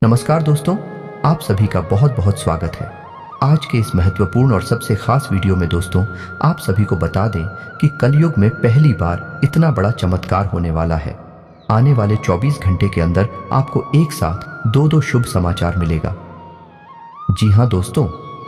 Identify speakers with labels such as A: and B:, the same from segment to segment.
A: नमस्कार दोस्तों, आप सभी का बहुत बहुत स्वागत है। आज के इस महत्वपूर्ण और सबसे खास वीडियो में दोस्तों आप सभी को बता दें कि कलयुग में पहली बार इतना बड़ा चमत्कार होने वाला है। आने वाले 24 घंटे के अंदर आपको एक साथ दो शुभ समाचार मिलेगा। जी हाँ दोस्तों,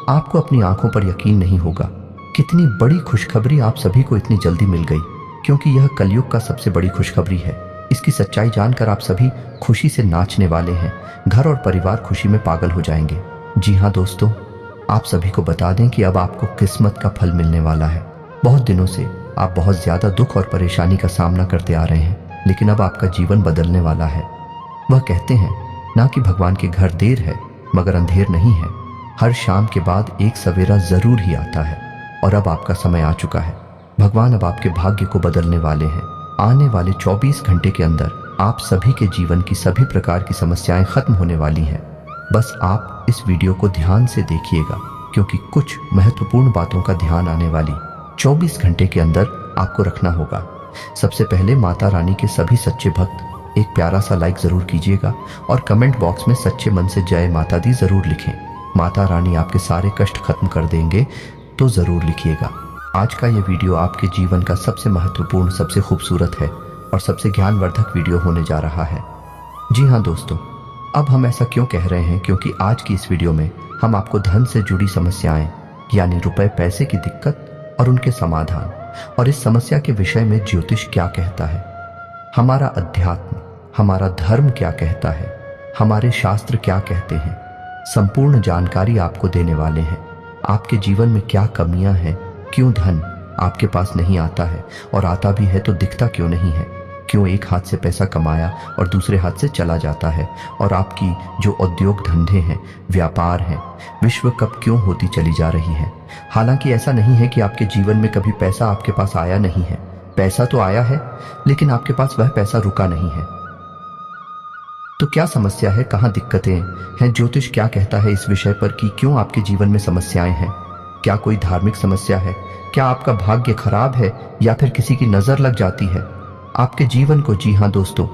A: आपको अपनी आंखों पर यकीन नहीं होगा कितनी बड़ी खुशखबरी आप सभी को इतनी जल्दी मिल गई, क्योंकि यह कलयुग का सबसे बड़ी खुशखबरी है। इसकी सच्चाई जानकर आप सभी खुशी से नाचने वाले हैं, घर और परिवार खुशी में पागल हो जाएंगे। जी हाँ दोस्तों, आप सभी को बता दें कि अब आपको किस्मत का फल मिलने वाला है। बहुत दिनों से आप बहुत ज्यादा दुख और परेशानी का सामना करते आ रहे हैं, लेकिन अब आपका जीवन बदलने वाला है। वह कहते हैं ना कि भगवान के घर देर है मगर अंधेर नहीं है। हर शाम के बाद एक सवेरा जरूर ही आता है और अब आपका समय आ चुका है। भगवान अब आपके भाग्य को बदलने वाले हैं। आने वाले 24 घंटे के अंदर आप सभी के जीवन की सभी प्रकार की समस्याएं खत्म होने वाली हैं। बस आप इस वीडियो को ध्यान से देखिएगा, क्योंकि कुछ महत्वपूर्ण बातों का ध्यान आने वाली 24 घंटे के अंदर आपको रखना होगा। सबसे पहले माता रानी के सभी सच्चे भक्त एक प्यारा सा लाइक जरूर कीजिएगा और कमेंट बॉक्स में सच्चे मन से जय माता दी जरूर लिखें। माता रानी आपके सारे कष्ट खत्म कर देंगे, तो जरूर लिखिएगा। आज का ये वीडियो आपके जीवन का सबसे महत्वपूर्ण, सबसे खूबसूरत है और सबसे ज्ञानवर्धक वीडियो होने जा रहा है। जी हाँ दोस्तों, अब हम ऐसा क्यों कह रहे हैं, क्योंकि आज की इस वीडियो में हम आपको धन से जुड़ी समस्याएं यानी रुपए पैसे की दिक्कत और उनके समाधान, और इस समस्या के विषय में ज्योतिष क्या कहता है, हमारा अध्यात्म, हमारा धर्म क्या कहता है, हमारे शास्त्र क्या कहते हैं, संपूर्ण जानकारी आपको देने वाले हैं। आपके जीवन में क्या कमियां हैं, क्यों धन आपके पास नहीं आता है, और आता भी है तो दिखता क्यों नहीं है, क्यों एक हाथ से पैसा कमाया और दूसरे हाथ से चला जाता है, और आपकी जो उद्योग धंधे हैं, व्यापार हैं, विश्व कप क्यों होती चली जा रही है। हालांकि ऐसा नहीं है कि आपके जीवन में कभी पैसा आपके पास आया नहीं है, पैसा तो आया है, लेकिन आपके पास वह पैसा रुका नहीं है। तो क्या समस्या है, कहाँ दिक्कतें हैं, ज्योतिष क्या कहता है इस विषय पर कि क्यों आपके जीवन में समस्याएं हैं। क्या कोई धार्मिक समस्या है, क्या आपका भाग्य खराब है, या फिर किसी की नजर लग जाती है आपके जीवन को। जी हाँ दोस्तों,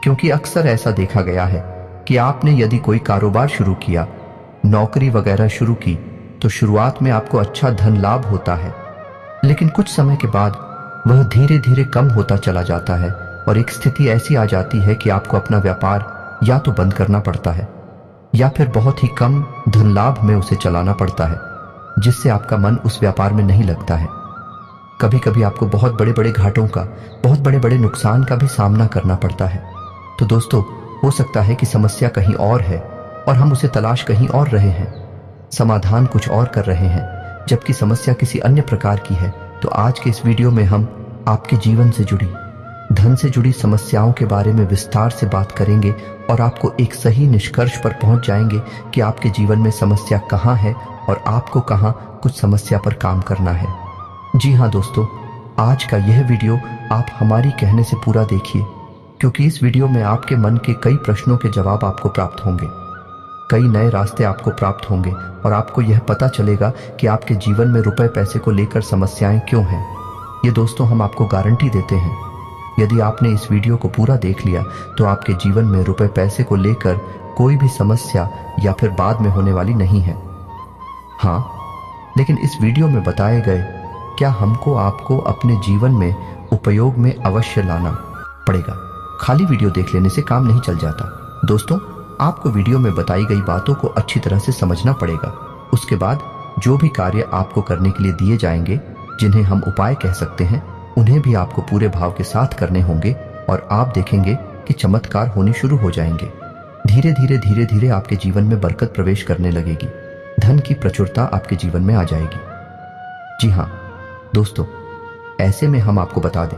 A: क्योंकि अक्सर ऐसा देखा गया है कि आपने यदि कोई कारोबार शुरू किया, नौकरी वगैरह शुरू की, तो शुरुआत में आपको अच्छा धन लाभ होता है, लेकिन कुछ समय के बाद वह धीरे धीरे कम होता चला जाता है और एक स्थिति ऐसी आ जाती है कि आपको अपना व्यापार या तो बंद करना पड़ता है या फिर बहुत ही कम धन लाभ में उसे चलाना पड़ता है, जिससे आपका मन उस व्यापार में नहीं लगता है। कभी कभी आपको बहुत बड़े बड़े घाटों का, बहुत बड़े बड़े नुकसान का भी सामना करना पड़ता है। तो दोस्तों, हो सकता है कि समस्या कहीं और है और हम उसे तलाश कहीं और रहे हैं, समाधान कुछ और कर रहे हैं, जबकि समस्या किसी अन्य प्रकार की है। तो आज के इस वीडियो में हम आपके जीवन से जुड़ी, धन से जुड़ी समस्याओं के बारे में विस्तार से बात करेंगे और आपको एक सही निष्कर्ष पर पहुंच जाएंगे कि आपके जीवन में समस्या कहाँ है और आपको कहाँ कुछ समस्या पर काम करना है। जी हाँ दोस्तों, आज का यह वीडियो आप हमारी कहने से पूरा देखिए, क्योंकि इस वीडियो में आपके मन के कई प्रश्नों के जवाब आपको प्राप्त होंगे, कई नए रास्ते आपको प्राप्त होंगे और आपको यह पता चलेगा कि आपके जीवन में रुपए पैसे को लेकर समस्याएं क्यों हैं। ये दोस्तों हम आपको गारंटी देते हैं, यदि आपने इस वीडियो को पूरा देख लिया तो आपके जीवन में रुपए पैसे को लेकर कोई भी समस्या या फिर बाद में होने वाली नहीं है। हाँ, लेकिन इस वीडियो में बताए गए क्या हमको आपको अपने जीवन में उपयोग में अवश्य लाना पड़ेगा। खाली वीडियो देख लेने से काम नहीं चल जाता दोस्तों, आपको वीडियो में बताई गई बातों को अच्छी तरह से समझना पड़ेगा। उसके बाद जो भी कार्य आपको करने के लिए दिए जाएंगे, जिन्हें हम उपाय कह सकते हैं, उन्हें भी आपको पूरे भाव के साथ करने होंगे और आप देखेंगे कि चमत्कार होने शुरू हो जाएंगे। धीरे धीरे आपके जीवन में बरकत प्रवेश करने लगेगी, धन की प्रचुरता आपके जीवन में आ जाएगी। जी हाँ दोस्तों, ऐसे में हम आपको बता दें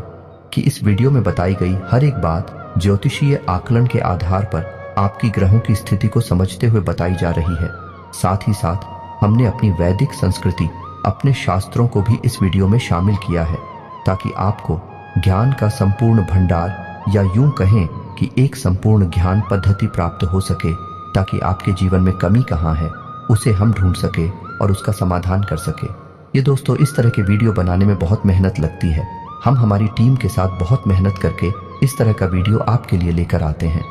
A: कि इस वीडियो में बताई गई हर एक बात ज्योतिषीय आकलन के आधार पर आपकी ग्रहों की स्थिति को समझते हुए बताई जा रही है। साथ ही साथ हमने अपनी वैदिक संस्कृति, अपने शास्त्रों को भी इस वीडियो में शामिल किया है, ताकि आपको ज्ञान का संपूर्ण भंडार, या यूं कहें कि एक संपूर्ण ज्ञान पद्धति प्राप्त हो सके, ताकि आपके जीवन में कमी कहाँ है उसे हम ढूंढ सके और उसका समाधान कर सके। ये दोस्तों, इस तरह के वीडियो बनाने में बहुत मेहनत लगती है। हम हमारी टीम के साथ बहुत मेहनत करके इस तरह का वीडियो आपके लिए लेकर आते हैं।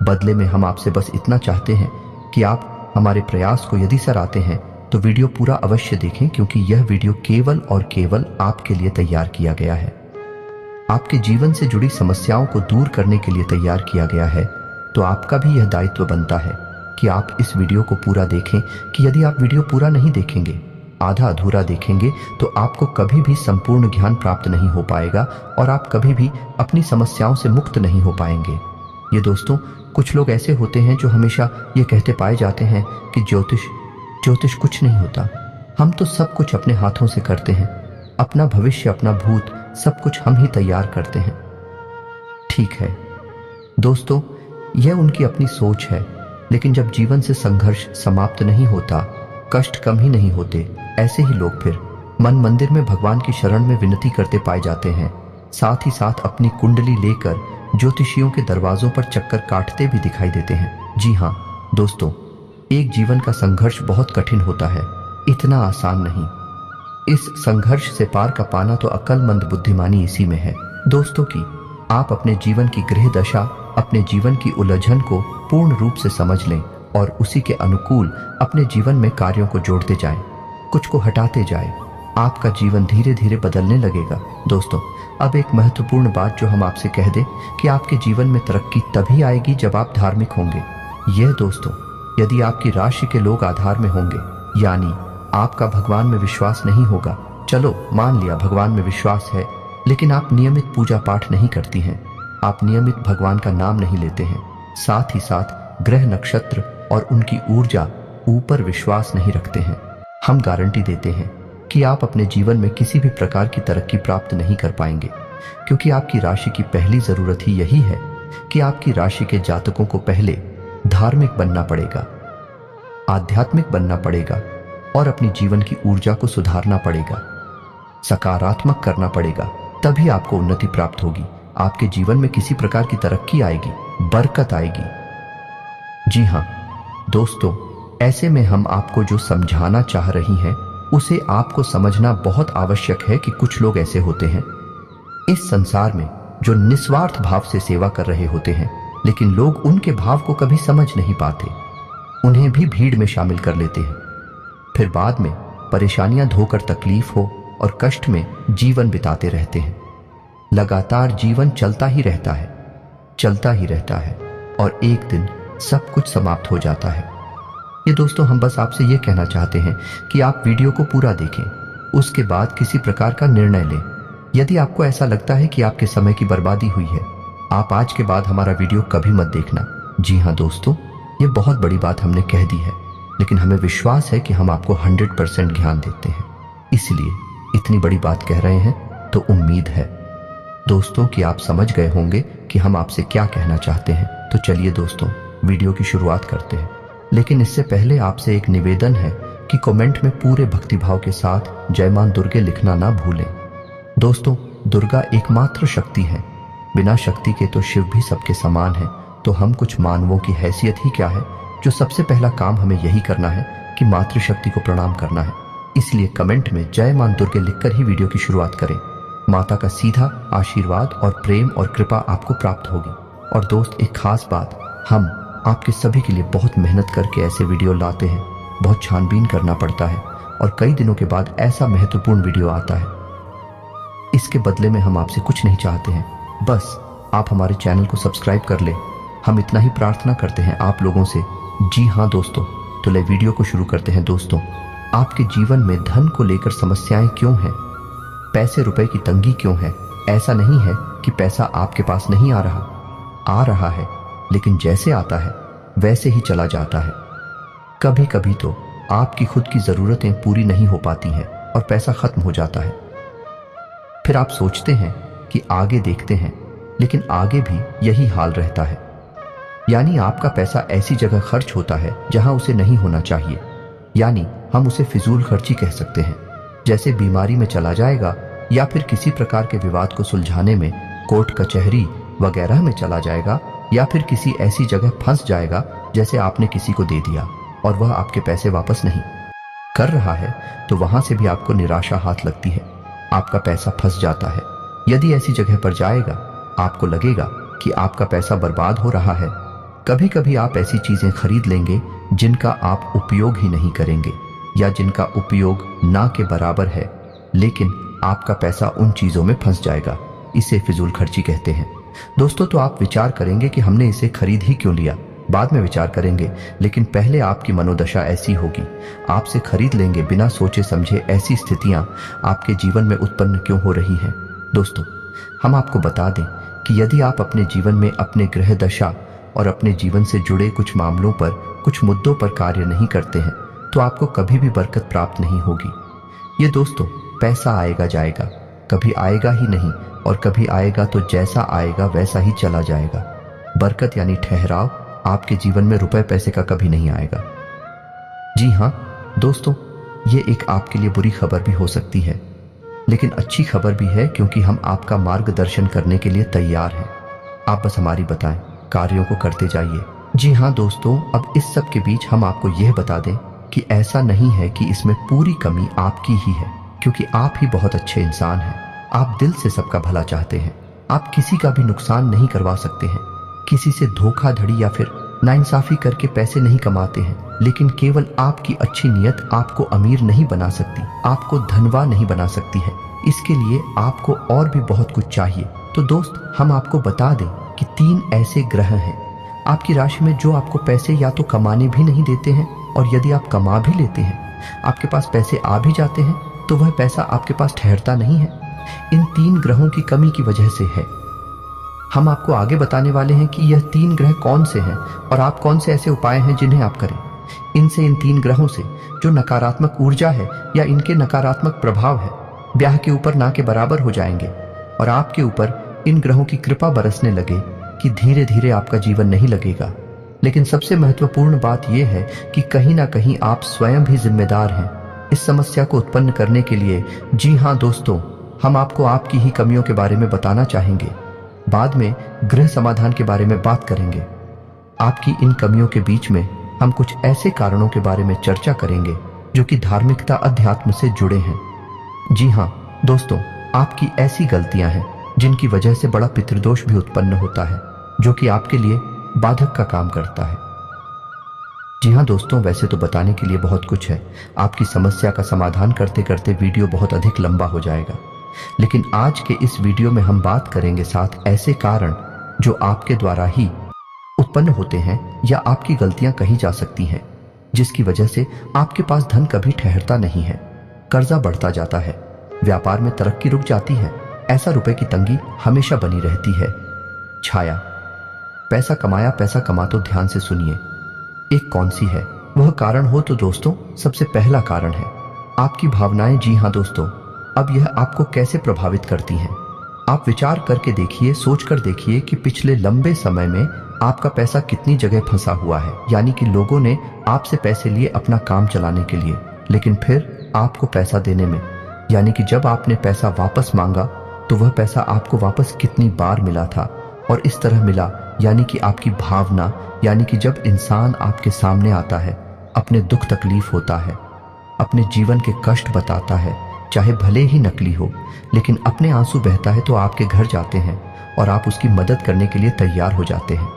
A: बदले में हम आपसे बस इतना चाहते हैं कि आप हमारे प्रयास को यदि सराहते हैं तो वीडियो पूरा अवश्य देखें, क्योंकि यह वीडियो केवल और केवल आपके लिए तैयार किया गया है। आपके जीवन से जुड़ी समस्याओं को दूर करने के लिए तैयार किया गया है। तो आपका भी यह दायित्व बनता है कि आप इस वीडियो को पूरा देखें, कि यदि आप वीडियो पूरा नहीं देखेंगे, आधा अधूरा देखेंगे, तो आपको कभी भी संपूर्ण ज्ञान प्राप्त नहीं हो पाएगा और आप कभी भी अपनी समस्याओं से मुक्त नहीं हो पाएंगे। ये दोस्तों, कुछ लोग ऐसे होते हैं जो हमेशा ये कहते पाए जाते हैं कि ज्योतिष कुछ नहीं होता, हम तो सब कुछ अपने हाथों से करते हैं, अपना भविष्य अपना भूत सब कुछ हम ही तैयार करते हैं। ठीक है दोस्तों, यह उनकी अपनी सोच है, लेकिन जब जीवन से संघर्ष समाप्त नहीं होता, कष्ट कम ही नहीं होते, ऐसे ही लोग फिर मन मंदिर में भगवान की शरण में विनती करते पाए जाते हैं, साथ ही साथ अपनी कुंडली लेकर ज्योतिषियों के दरवाजों पर चक्कर काटते भी दिखाई देते हैं। जी हाँ दोस्तों, एक जीवन का संघर्ष बहुत कठिन होता है, इतना आसान नहीं। इस संघर्ष से पार का पाना तो अक्लमंद बुद्धिमानी इसी में है दोस्तों की आप अपने जीवन की गृह दशा, अपने जीवन की उलझन को पूर्ण रूप से समझ लें और उसी के अनुकूल अपने जीवन में कार्यों को जोड़ते जाएं, कुछ को हटाते जाएं। आपका जीवन धीरे धीरे बदलने लगेगा। दोस्तों, अब एक महत्वपूर्ण बात जो हम आपसे कह दें कि आपके जीवन में तरक्की तभी आएगी जब आप धार्मिक होंगे। यह दोस्तों, यदि आपकी राशि के लोग आधार में होंगे, यानी आपका भगवान में विश्वास नहीं होगा, चलो मान लिया भगवान में विश्वास है, लेकिन आप नियमित पूजा पाठ नहीं करती हैं, आप नियमित भगवान का नाम नहीं लेते हैं, साथ ही साथ ग्रह नक्षत्र और उनकी ऊर्जा ऊपर विश्वास नहीं रखते हैं, हम गारंटी देते हैं कि आप अपने जीवन में किसी भी प्रकार की तरक्की प्राप्त नहीं कर पाएंगे, क्योंकि आपकी राशि की पहली जरूरत ही यही है कि आपकी राशि के जातकों को पहले धार्मिक बनना पड़ेगा, आध्यात्मिक बनना पड़ेगा और अपनी जीवन की ऊर्जा को सुधारना पड़ेगा, सकारात्मक करना पड़ेगा, तभी आपको उन्नति प्राप्त होगी, आपके जीवन में किसी प्रकार की तरक्की आएगी, बरकत आएगी। जी हाँ दोस्तों, ऐसे में हम आपको जो समझाना चाह रही हैं उसे आपको समझना बहुत आवश्यक है कि कुछ लोग ऐसे होते हैं इस संसार में जो निस्वार्थ भाव से सेवा कर रहे होते हैं, लेकिन लोग उनके भाव को कभी समझ नहीं पाते, उन्हें भी भीड़ में शामिल कर लेते हैं, फिर बाद में परेशानियां धोकर तकलीफ हो और कष्ट में जीवन बिताते रहते हैं। लगातार जीवन चलता ही रहता है, चलता ही रहता है और एक दिन सब कुछ समाप्त हो जाता है। ये दोस्तों, हम बस आपसे ये कहना चाहते हैं कि आप वीडियो को पूरा देखें, उसके बाद किसी प्रकार का निर्णय लें। यदि आपको ऐसा लगता है कि आपके समय की बर्बादी हुई है, आप आज के बाद हमारा वीडियो कभी मत देखना। जी हाँ दोस्तों, ये बहुत बड़ी बात हमने कह दी है, लेकिन हमें विश्वास है कि हम आपको 100% ज्ञान देते हैं, इसलिए इतनी बड़ी बात कह रहे हैं। तो उम्मीद है दोस्तों कि आप समझ गए होंगे कि हम आपसे क्या कहना चाहते हैं। तो चलिए दोस्तों, वीडियो की शुरुआत करते हैं, लेकिन इससे पहले आपसे एक निवेदन है कि कमेंट में पूरे भक्तिभाव के साथ जय मां दुर्गे लिखना ना भूलें। दोस्तों, दुर्गा एकमात्र शक्ति है, बिना शक्ति के तो शिव भी सबके समान है। तो हम कुछ मानवों की हैसियत ही क्या है, जो सबसे पहला काम हमें यही करना है कि मातृशक्ति को प्रणाम करना है। इसलिए कमेंट में जय मां दुर्गे लिखकर ही वीडियो की शुरुआत करें। माता का सीधा आशीर्वाद और प्रेम और कृपा आपको प्राप्त होगी। और दोस्त, एक खास बात, हम आपके सभी के लिए बहुत मेहनत करके ऐसे वीडियो लाते हैं, बहुत छानबीन करना पड़ता है और कई दिनों के बाद ऐसा महत्वपूर्ण वीडियो आता है। इसके बदले में हम आपसे कुछ नहीं चाहते हैं, बस आप हमारे चैनल को सब्सक्राइब कर लें। हम इतना ही प्रार्थना करते हैं आप लोगों से। जी हाँ दोस्तों, तो ले वीडियो को शुरू करते हैं। दोस्तों, आपके जीवन में धन को लेकर समस्याएं क्यों हैं, पैसे रुपए की तंगी क्यों है? ऐसा नहीं है कि पैसा आपके पास नहीं आ रहा है, लेकिन जैसे आता है वैसे ही चला जाता है। कभी कभी तो आपकी खुद की जरूरतें पूरी नहीं हो पाती हैं और पैसा खत्म हो जाता है। फिर आप सोचते हैं कि आगे देखते हैं, लेकिन आगे भी यही हाल रहता है। यानी आपका पैसा ऐसी जगह खर्च होता है जहां उसे नहीं होना चाहिए, यानी हम उसे फिजूल खर्ची कह सकते हैं। जैसे बीमारी में चला जाएगा या फिर किसी प्रकार के विवाद को सुलझाने में कोर्ट कचहरी वगैरह में चला जाएगा, या फिर किसी ऐसी जगह फंस जाएगा जैसे आपने किसी को दे दिया और वह आपके पैसे वापस नहीं कर रहा है, तो वहां से भी आपको निराशा हाथ लगती है, आपका पैसा फंस जाता है। यदि ऐसी जगह पर जाएगा, आपको लगेगा कि आपका पैसा बर्बाद हो रहा है, कभी कभी आप ऐसी चीजें खरीद लेंगे जिनका आप उपयोग ही नहीं करेंगे या जिनका उपयोग ना के बराबर है, लेकिन आपका पैसा उन चीजों में फंस जाएगा। इसे फिजूल खर्ची कहते हैं। दोस्तों, तो आप विचार करेंगे कि हमने इसे खरीद ही क्यों लिया। बाद में विचार करेंगे, लेकिन पहले आपकी मनोदशा ऐसी होगी। आपसे खरीद लेंगे बिना सोचे समझे। ऐसी स्थितियां आपके जीवन में उत्पन्न क्यों हो रही हैं? दोस्तों, हम आपको बता दें कि यदि आप अपने जीवन में अपने ग्रह दशा और अपने जीवन से जुड़े कुछ मामलों पर, कुछ मुद्दों पर कार्य नहीं करते हैं तो आपको कभी भी बरकत प्राप्त नहीं होगी। ये दोस्तों, पैसा आएगा जाएगा, कभी आएगा ही नहीं, और कभी आएगा तो जैसा आएगा वैसा ही चला जाएगा। बरकत यानी ठहराव आपके जीवन में रुपए पैसे का कभी नहीं आएगा। जी हाँ दोस्तों, ये एक आपके लिए बुरी खबर भी हो सकती है, लेकिन अच्छी खबर भी है, क्योंकि हम आपका मार्गदर्शन करने के लिए तैयार हैं। आप बस हमारी बताएं, कार्यों को करते जाइए। जी हाँ दोस्तों, अब इस सब के बीच हम आपको यह बता दें कि ऐसा नहीं है कि इसमें पूरी कमी आपकी ही है, क्योंकि आप ही बहुत अच्छे इंसान हैं। आप दिल से सबका भला चाहते हैं। आप किसी का भी नुकसान नहीं करवा सकते हैं। किसी से धोखाधड़ी या फिर नाइंसाफी करके पैसे नहीं कमाते हैं, लेकिन केवल आपकी अच्छी नीयत आपको अमीर नहीं बना सकती, आपको धनवान नहीं बना सकती है। इसके लिए आपको और भी बहुत कुछ चाहिए। तो दोस्त, हम आपको बता दें कि 3 ऐसे ग्रह हैं आपकी राशि में जो आपको पैसे या तो कमाने भी नहीं देते हैं, और यदि आप कमा भी लेते हैं, आपके पास पैसे आ भी जाते हैं, तो वह पैसा आपके पास ठहरता नहीं है। इन 3 ग्रहों की कमी की वजह से है। हम आपको आगे बताने वाले हैं कि यह 3 ग्रह कौन से हैं और आप कौन से ऐसे उपाय हैं जिन्हें आप करें। इनसे, इन 3 ग्रहों से जो नकारात्मक ऊर्जा है या इनके नकारात्मक प्रभाव है, ब्याह के ऊपर ना के बराबर हो जाएंगे, और आपके ऊपर इन ग्रहों की कृपा बरसने लगे कि धीरे धीरे आपका जीवन नहीं लगेगा। लेकिन सबसे महत्वपूर्ण बात यह है कि कहीं ना कहीं आप स्वयं भी जिम्मेदार हैं इस समस्या को उत्पन्न करने के लिए। जी हाँ दोस्तों, हम आपको आपकी ही कमियों के बारे में बताना चाहेंगे। बाद में गृह समाधान के बारे में बात करेंगे। आपकी इन कमियों के बीच में हम कुछ ऐसे कारणों के बारे में चर्चा करेंगे जो कि धार्मिकता, अध्यात्म से जुड़े हैं। जी हाँ दोस्तों, आपकी ऐसी गलतियां हैं जिनकी वजह से बड़ा पितृदोष भी उत्पन्न होता है, जो कि आपके लिए बाधक का काम करता है। जी हाँ दोस्तों, वैसे तो बताने के लिए बहुत कुछ है। आपकी समस्या का समाधान करते करते वीडियो बहुत अधिक लंबा हो जाएगा, लेकिन आज के इस वीडियो में हम बात करेंगे 7 ऐसे कारण जो आपके द्वारा ही उत्पन्न होते हैं या आपकी गलतियां कही जा सकती हैं, जिसकी वजह से आपके पास धन कभी ठहरता नहीं है, कर्जा बढ़ता जाता है, व्यापार में तरक्की रुक जाती है, ऐसा रुपए की तंगी हमेशा बनी रहती है। छाया, पैसा कमाया, पैसा कमा तो ध्यान से सुनिए, एक कौन सी है वह कारण हो तो दोस्तों, सबसे पहला कारण है आपकी भावनाएं। जी हाँ दोस्तों, अब यह आपको कैसे प्रभावित करती हैं? आप विचार करके देखिए, सोच कर देखिए कि पिछले लंबे समय में आपका पैसा कितनी जगह फंसा हुआ है। यानी कि लोगों ने आपसे पैसे लिए अपना काम चलाने के लिए, लेकिन फिर आपको पैसा देने में, यानी कि जब आपने पैसा वापस मांगा तो वह पैसा आपको वापस कितनी बार मिला था और इस तरह मिला। यानी कि आपकी भावना, यानी कि जब इंसान आपके सामने आता है, अपने दुख तकलीफ होता है, अपने जीवन के कष्ट बताता है, चाहे भले ही नकली हो, लेकिन अपने आंसू बहता है तो आपके घर जाते हैं और आप उसकी मदद करने के लिए तैयार हो जाते हैं।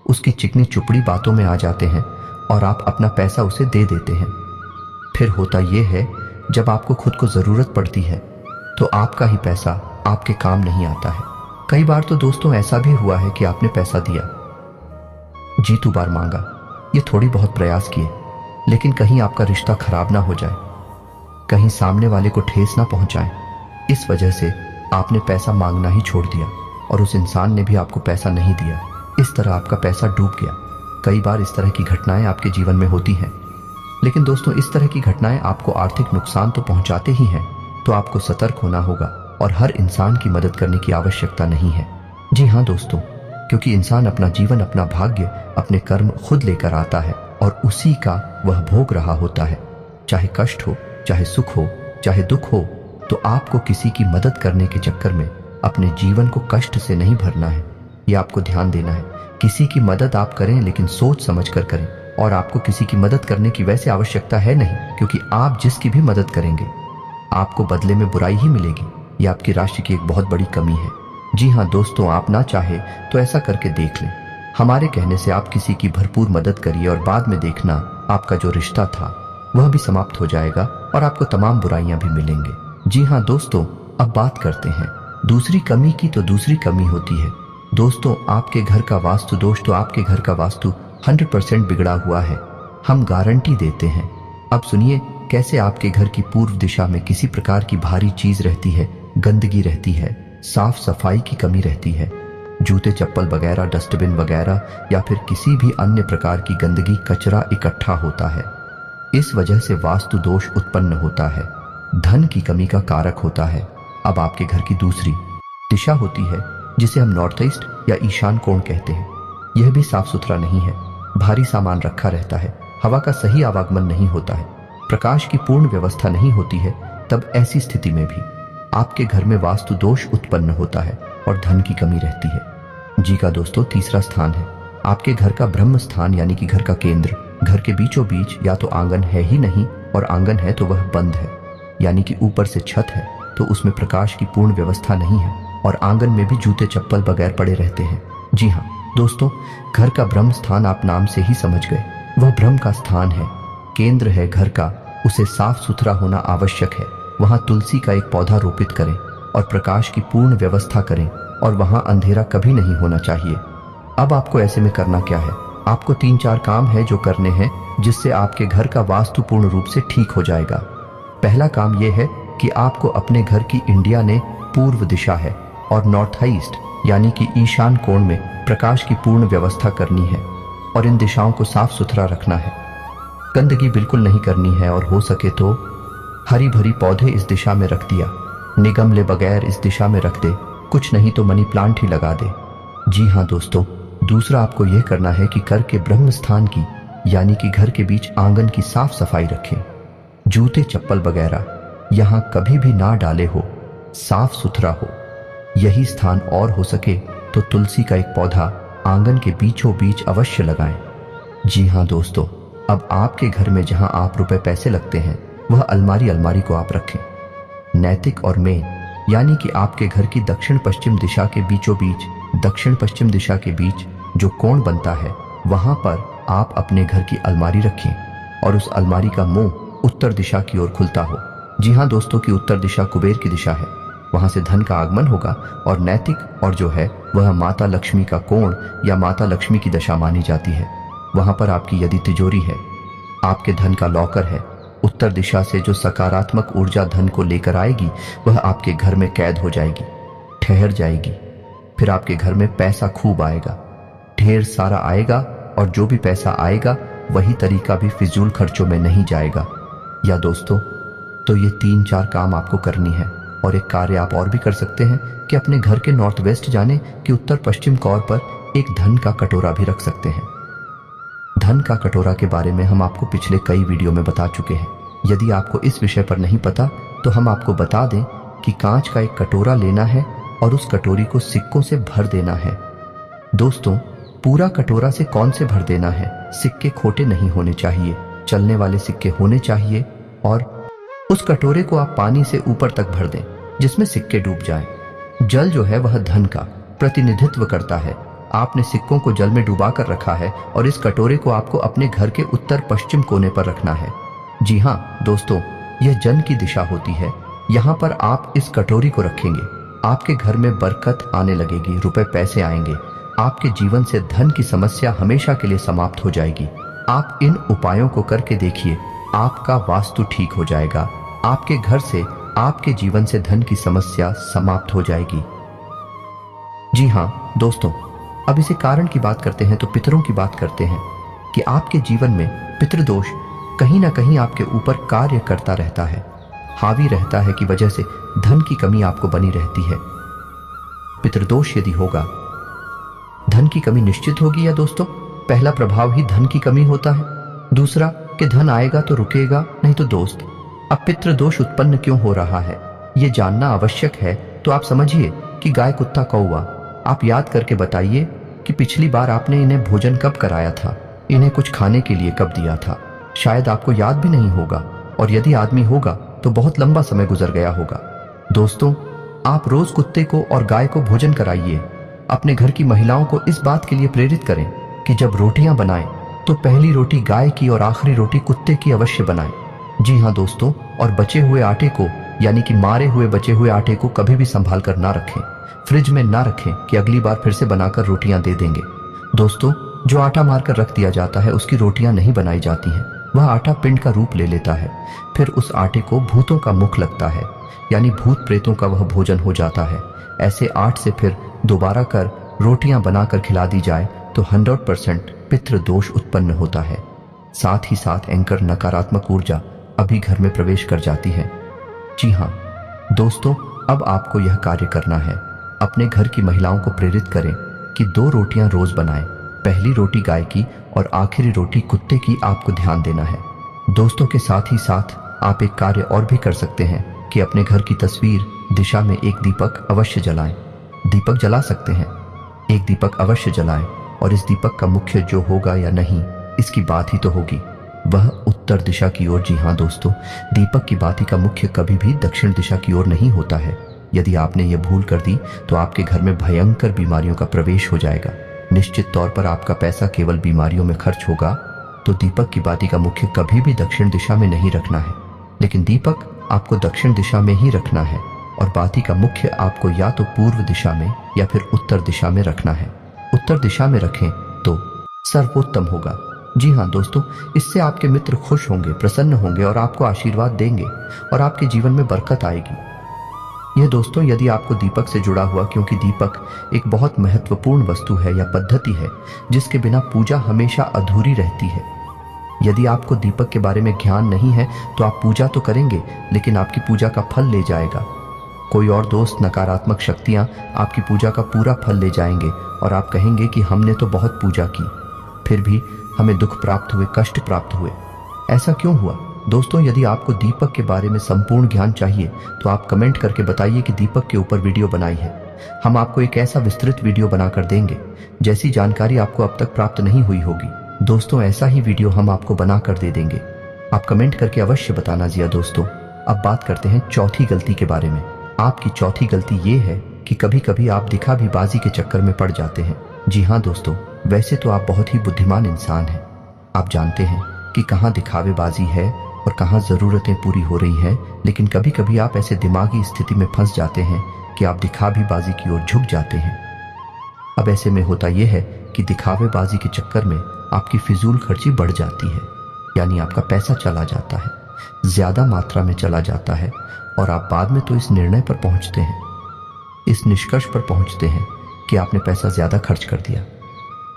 A: उसकी चिकनी चुपड़ी बातों में आ जाते हैं और आप अपना पैसा उसे दे देते हैं। फिर होता यह है, जब आपको खुद को ज़रूरत पड़ती है तो आपका ही पैसा आपके काम नहीं आता है। कई बार तो दोस्तों ऐसा भी हुआ है कि आपने पैसा दिया, जीतू बार मांगा, ये थोड़ी बहुत प्रयास किए, लेकिन कहीं आपका रिश्ता खराब ना हो जाए, कहीं सामने वाले को ठेस ना पहुंचाए, इस वजह से आपने पैसा मांगना ही छोड़ दिया और उस इंसान ने भी आपको पैसा नहीं दिया। इस तरह आपका पैसा डूब गया। कई बार इस तरह की घटनाएं आपके जीवन में होती हैं, लेकिन दोस्तों इस तरह की घटनाएं आपको आर्थिक नुकसान तो पहुंचाते ही हैं, तो आपको सतर्क होना होगा और हर इंसान की मदद करने की आवश्यकता नहीं है। जी हाँ दोस्तों, क्योंकि इंसान अपना जीवन, अपना भाग्य, अपने कर्म खुद लेकर आता है और उसी का वह भोग रहा होता है। चाहे कष्ट हो, चाहे सुख हो, चाहे दुख हो, तो आपको किसी की मदद करने के चक्कर में अपने जीवन को कष्ट से नहीं भरना है। यह आपको ध्यान देना है। किसी की मदद आप करें, लेकिन सोच समझ कर करें। और आपको किसी की मदद करने की वैसे आवश्यकता है नहीं, क्योंकि आप जिसकी भी मदद करेंगे आपको बदले में बुराई ही मिलेगी। यह आपकी राशि की एक बहुत बड़ी कमी है। जी हाँ दोस्तों, आप ना चाहे तो ऐसा करके देख लें। हमारे कहने से आप किसी की भरपूर मदद करिए और बाद में देखना आपका जो रिश्ता था वह भी समाप्त हो जाएगा और आपको तमाम बुराइयां भी मिलेंगे। जी हाँ दोस्तों, अब बात करते हैं दूसरी कमी की। तो दूसरी कमी होती है दोस्तों आपके घर का वास्तु दोष। तो आपके घर का वास्तु 100% बिगड़ा हुआ है, हम गारंटी देते हैं। अब सुनिए कैसे आपके घर की पूर्व दिशा में किसी प्रकार की भारी चीज रहती है, गंदगी रहती है, साफ सफाई की कमी रहती है, जूते चप्पल वगैरह, डस्टबिन वगैरह या फिर किसी भी अन्य प्रकार की गंदगी कचरा इकट्ठा होता है। इस वजह से वास्तु दोष उत्पन्न होता है, धन की कमी का कारक होता है। अब आपके घर की दूसरी दिशा होती है जिसे हम नॉर्थ ईस्ट या ईशान कोण कहते हैं। यह भी साफ सुथरा नहीं है, भारी सामान रखा रहता है, हवा का सही आवागमन नहीं होता है, प्रकाश की पूर्ण व्यवस्था नहीं होती है। तब ऐसी स्थिति में भी आपके घर में वास्तु दोष उत्पन्न होता है और धन की कमी रहती है। जी का दोस्तों, तीसरा स्थान है आपके घर का ब्रह्म स्थान, यानी कि घर का केंद्र। घर के बीचों बीच या तो आंगन है ही नहीं, और आंगन है तो वह बंद है, यानी कि ऊपर से छत है तो उसमें प्रकाश की पूर्ण व्यवस्था नहीं है, और आंगन में भी जूते चप्पल बगैर पड़े रहते हैं। जी हाँ दोस्तों, घर का ब्रह्म स्थान आप नाम से ही समझ गए, वह ब्रह्म का स्थान है, केंद्र है घर का, उसे साफ सुथरा होना आवश्यक है। वहां तुलसी का एक पौधा रोपित करें और प्रकाश की पूर्ण व्यवस्था करें, और वहां अंधेरा कभी नहीं होना चाहिए। अब आपको ऐसे में करना क्या है? आपको 3-4 काम है जो करने हैं जिससे आपके घर का वास्तु पूर्ण रूप से ठीक हो जाएगा। पहला काम यह है कि आपको अपने घर की इंडिया ने पूर्व दिशा है और नॉर्थ ईस्ट यानी कि ईशान कोण में प्रकाश की पूर्ण व्यवस्था करनी है, और इन दिशाओं को साफ सुथरा रखना है। गंदगी बिल्कुल नहीं करनी है, और हो सके तो हरी भरी पौधे इस दिशा में रख दिया, निगमले बगैर इस दिशा में रख दे, कुछ नहीं तो मनी प्लांट ही लगा दे। जी हाँ दोस्तों, दूसरा आपको यह करना है कि घर के ब्रह्म स्थान की यानी कि घर के बीच आंगन की साफ सफाई रखें। जूते चप्पल वगैरह यहां कभी भी ना डाले हो, साफ सुथरा हो यही स्थान, और हो सके तो तुलसी का एक पौधा आंगन के बीचों बीच अवश्य लगाएं। जी हाँ दोस्तों, अब आपके घर में जहां आप रुपए पैसे लगते हैं वह अलमारी को आप रखें। नैतिक और मेन यानी कि आपके घर की दक्षिण पश्चिम दिशा के बीचों बीच, दक्षिण पश्चिम दिशा के बीच जो कोण बनता है वहां पर आप अपने घर की अलमारी रखें, और उस अलमारी का मुंह उत्तर दिशा की ओर खुलता हो। जी हाँ दोस्तों, की उत्तर दिशा कुबेर की दिशा है, वहां से धन का आगमन होगा। और नैतिक और जो है वह माता लक्ष्मी का कोण या माता लक्ष्मी की दशा मानी जाती है। वहां पर आपकी यदि तिजोरी है, आपके धन का लॉकर है, उत्तर दिशा से जो सकारात्मक ऊर्जा धन को लेकर आएगी वह आपके घर में कैद हो जाएगी, ठहर जाएगी। फिर आपके घर में पैसा खूब आएगा, ढेर सारा आएगा, और जो भी पैसा आएगा वही तरीका भी फिजूल खर्चों में नहीं जाएगा। या दोस्तों, तो ये 3-4 काम आपको करनी है। और एक कार्य आप और भी कर सकते हैं कि अपने घर के नॉर्थ वेस्ट जाने कि उत्तर पश्चिम कोण पर एक धन का कटोरा भी रख सकते हैं। धन का कटोरा के बारे में हम आपको पिछले कई वीडियो में बता चुके हैं। यदि आपको इस विषय पर नहीं पता तो हम आपको बता दें कि कांच का एक कटोरा लेना है और उस कटोरी को सिक्कों से भर देना है। दोस्तों, पूरा कटोरा से कौन से भर देना है? सिक्के खोटे नहीं होने चाहिए, चलने वाले सिक्के होने चाहिए, और उस कटोरे को आप पानी से ऊपर तक भर दें जिसमें सिक्के डूब जाएं। जल जो है वह धन का प्रतिनिधित्व करता है। आपने सिक्कों को जल में डुबा कर रखा है और इस कटोरे को आपको अपने घर के उत्तर पश्चिम कोने पर रखना है। जी हाँ दोस्तों, यह जन की दिशा होती है। यहाँ पर आप इस कटोरी को रखेंगे, आपके घर में बरकत आने लगेगी, रुपए पैसे आएंगे, आपके जीवन से धन की समस्या हमेशा के लिए समाप्त हो जाएगी। आप इन उपायों को करके देखिए, आपका वास्तु ठीक हो जाएगा, आपके घर से, आपके जीवन से धन की समस्या समाप्त हो जाएगी। जी हाँ दोस्तों, अब इसे कारण की बात करते हैं तो पितरों की बात करते हैं कि आपके जीवन में पितृदोष कहीं ना कहीं आपके ऊपर कार्य करता रहता है, हावी रहता है, की वजह से धन की कमी आपको बनी रहती है। पितृदोष यदि होगा, धन की कमी निश्चित होगी। या दोस्तों, पहला प्रभाव ही धन की कमी होता है, दूसरा कि धन आएगा तो रुकेगा नहीं। तो दोस्त, अब पितृदोष उत्पन्न क्यों हो रहा है ये जानना आवश्यक है। तो आप समझिए कि गाय, कुत्ता, कौवा, आप याद करके बताइए कि पिछली बार आपने इन्हें भोजन कब कराया था, इन्हें कुछ खाने के लिए कब दिया था। शायद आपको याद भी नहीं होगा, और यदि आदमी होगा तो बहुत लंबा समय गुजर गया होगा। दोस्तों, आप रोज कुत्ते को और गाय को भोजन कराइए, अपने घर की महिलाओं को इस बात के लिए प्रेरित करें कि जब रोटियां बनाएं तो पहली रोटी गाय की और आखिरी रोटी कुत्ते की अवश्य बनाएं। जी हाँ दोस्तों, और बचे हुए आटे को यानी कि मारे हुए बचे हुए आटे को कभी भी संभाल कर ना रखें, फ्रिज में ना रखें कि अगली बार फिर से बनाकर रोटियां दे देंगे। दोस्तों, जो आटा मारकर रख दिया जाता है उसकी रोटियां नहीं बनाई जाती हैं। वह आटा पिंड का रूप ले लेता है। फिर उस आटे को भूतों का मुख लगता है, यानी भूत प्रेतों का वह भोजन हो जाता है। ऐसे आट से फिर दोबारा कर रोटियां बनाकर खिला दी जाए तो 100% पितृ दोष उत्पन्न होता है। साथ ही साथ एंकर नकारात्मक ऊर्जा अभी घर में प्रवेश कर जाती है। जी हाँ दोस्तों, अब आपको यह कार्य करना है। अपने घर की महिलाओं को प्रेरित करें कि 2 रोटियां रोज बनाएं। पहली रोटी गाय की और आखिरी रोटी कुत्ते की आपको ध्यान देना है। दोस्तों के साथ ही साथ आप एक कार्य और भी कर सकते हैं कि अपने घर की तस्वीर दिशा में एक दीपक अवश्य जलाएं। दीपक जला सकते हैं, एक दीपक अवश्य जलाएं और इस दीपक का मुख्य जो होगा या नहीं इसकी बात ही तो होगी, वह उत्तर दिशा की ओर। जी हाँ दोस्तों, दीपक की बाती का मुख्य कभी भी दक्षिण दिशा की ओर नहीं होता है। यदि आपने यह भूल कर दी तो आपके घर में भयंकर बीमारियों का प्रवेश हो जाएगा। निश्चित तौर पर आपका पैसा केवल बीमारियों में खर्च होगा। तो दीपक की बाती का मुख्य कभी भी दक्षिण दिशा में नहीं रखना है, लेकिन दीपक आपको दक्षिण दिशा में ही रखना है और बाती का मुख्य आपको या तो पूर्व दिशा में या फिर उत्तर दिशा में रखना है। उत्तर दिशा में रखें तो सर्वोत्तम होगा। जी हाँ दोस्तों, इससे आपके मित्र खुश होंगे, प्रसन्न होंगे और आपको आशीर्वाद देंगे और आपके जीवन में बरकत आएगी। यह दोस्तों यदि आपको दीपक से जुड़ा हुआ, क्योंकि दीपक एक बहुत महत्वपूर्ण वस्तु है या पद्धति है जिसके बिना पूजा हमेशा अधूरी रहती है। यदि आपको दीपक के बारे में ज्ञान नहीं है तो आप पूजा तो करेंगे लेकिन आपकी पूजा का फल ले जाएगा कोई और दोस्त। नकारात्मक शक्तियां आपकी पूजा का पूरा फल ले जाएंगे और आप कहेंगे कि हमने तो बहुत पूजा की, फिर भी हमें दुख प्राप्त हुए, कष्ट प्राप्त हुए। ऐसा क्यों हुआ? दोस्तों, यदि आपको दीपक के बारे में संपूर्ण ज्ञान चाहिए तो आप कमेंट करके बताइए कि दीपक के ऊपर वीडियो बनाई है। हम आपको एक ऐसा विस्तृत वीडियो बनाकर देंगे जैसी जानकारी आपको अब तक प्राप्त नहीं हुई होगी। दोस्तों, ऐसा ही वीडियो हम आपको बनाकर दे देंगे। आप कमेंट करके अवश्य बताना। जी दोस्तों, अब बात करते हैं चौथी गलती के बारे में। आपकी चौथी गलती ये है कि कभी कभी आप दिखावीबाजी के चक्कर में पड़ जाते हैं। जी हाँ दोस्तों, वैसे तो आप बहुत ही बुद्धिमान इंसान हैं। आप जानते हैं कि कहाँ दिखावेबाजी है और कहाँ ज़रूरतें पूरी हो रही हैं, लेकिन कभी कभी आप ऐसे दिमागी स्थिति में फंस जाते हैं कि आप दिखावीबाजी की ओर झुक जाते हैं। अब ऐसे में होता यह है कि दिखावेबाजी के चक्कर में आपकी फिजूल खर्ची बढ़ जाती है, यानी आपका पैसा चला जाता है, ज़्यादा मात्रा में चला जाता है और आप बाद में तो इस निर्णय पर पहुंचते हैं, इस निष्कर्ष पर पहुंचते हैं कि आपने पैसा ज़्यादा खर्च कर दिया।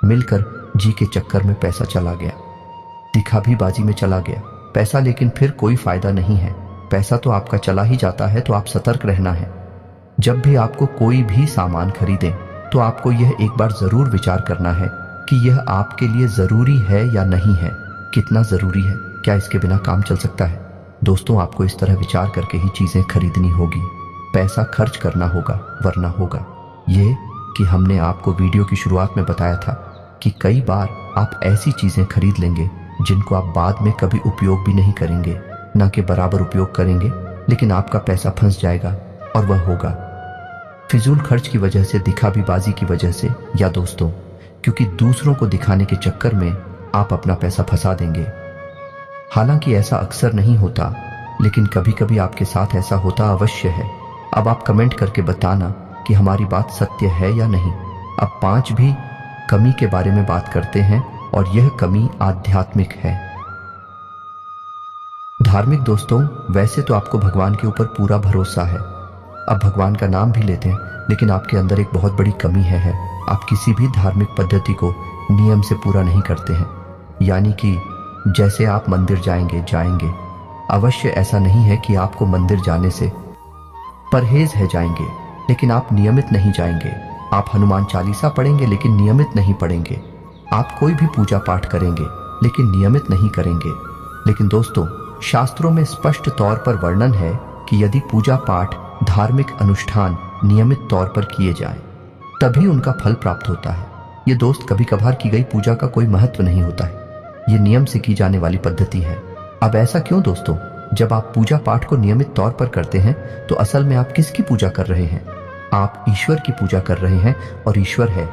A: मिलकर जी के चक्कर में पैसा चला गया, दिखावीबाजी में चला गया पैसा, लेकिन फिर कोई फायदा नहीं है। पैसा तो आपका चला ही जाता है, तो आप सतर्क रहना है। जब भी आपको कोई भी सामान खरीदें तो आपको यह एक बार ज़रूर विचार करना है कि यह आपके लिए ज़रूरी है या नहीं है, कितना ज़रूरी है, क्या इसके बिना काम चल सकता है। दोस्तों, आपको इस तरह विचार करके ही चीज़ें खरीदनी होगी, पैसा खर्च करना होगा, वरना होगा ये कि हमने आपको वीडियो की शुरुआत में बताया था कि कई बार आप ऐसी चीज़ें खरीद लेंगे जिनको आप बाद में कभी उपयोग भी नहीं करेंगे, ना कि बराबर उपयोग करेंगे, लेकिन आपका पैसा फंस जाएगा और वह होगा फिजूल खर्च की वजह से, दिखावीबाजी की वजह से, या दोस्तों क्योंकि दूसरों को दिखाने के चक्कर में आप अपना पैसा फंसा देंगे। हालांकि ऐसा अक्सर नहीं होता, लेकिन कभी कभी आपके साथ ऐसा होता अवश्य है। अब आप कमेंट करके बताना कि हमारी बात सत्य है या नहीं। अब 5 भी कमी के बारे में बात करते हैं और यह कमी आध्यात्मिक है, धार्मिक। दोस्तों, वैसे तो आपको भगवान के ऊपर पूरा भरोसा है, अब भगवान का नाम भी लेते हैं, लेकिन आपके अंदर एक बहुत बड़ी कमी है। आप किसी भी धार्मिक पद्धति को नियम से पूरा नहीं करते हैं, यानी कि जैसे आप मंदिर जाएंगे अवश्य ऐसा नहीं है कि आपको मंदिर जाने से परहेज है जाएंगे, लेकिन आप नियमित नहीं जाएंगे। आप हनुमान चालीसा पढ़ेंगे लेकिन नियमित नहीं पढ़ेंगे। आप कोई भी पूजा पाठ करेंगे लेकिन नियमित नहीं करेंगे। लेकिन दोस्तों, शास्त्रों में स्पष्ट तौर पर वर्णन है कि यदि पूजा पाठ, धार्मिक अनुष्ठान नियमित तौर पर किए जाएं, तभी उनका फल प्राप्त होता है। ये दोस्त कभी कभार की गई पूजा का कोई महत्व नहीं होता है, ये नियम से की जाने वाली पद्धति है। अब ऐसा क्यों दोस्तों? जब आप पूजा पाठ को नियमित तौर पर करते हैं तो असल में आप किसकी पूजा कर रहे हैं? आप ईश्वर की पूजा कर रहे हैं और ईश्वर है।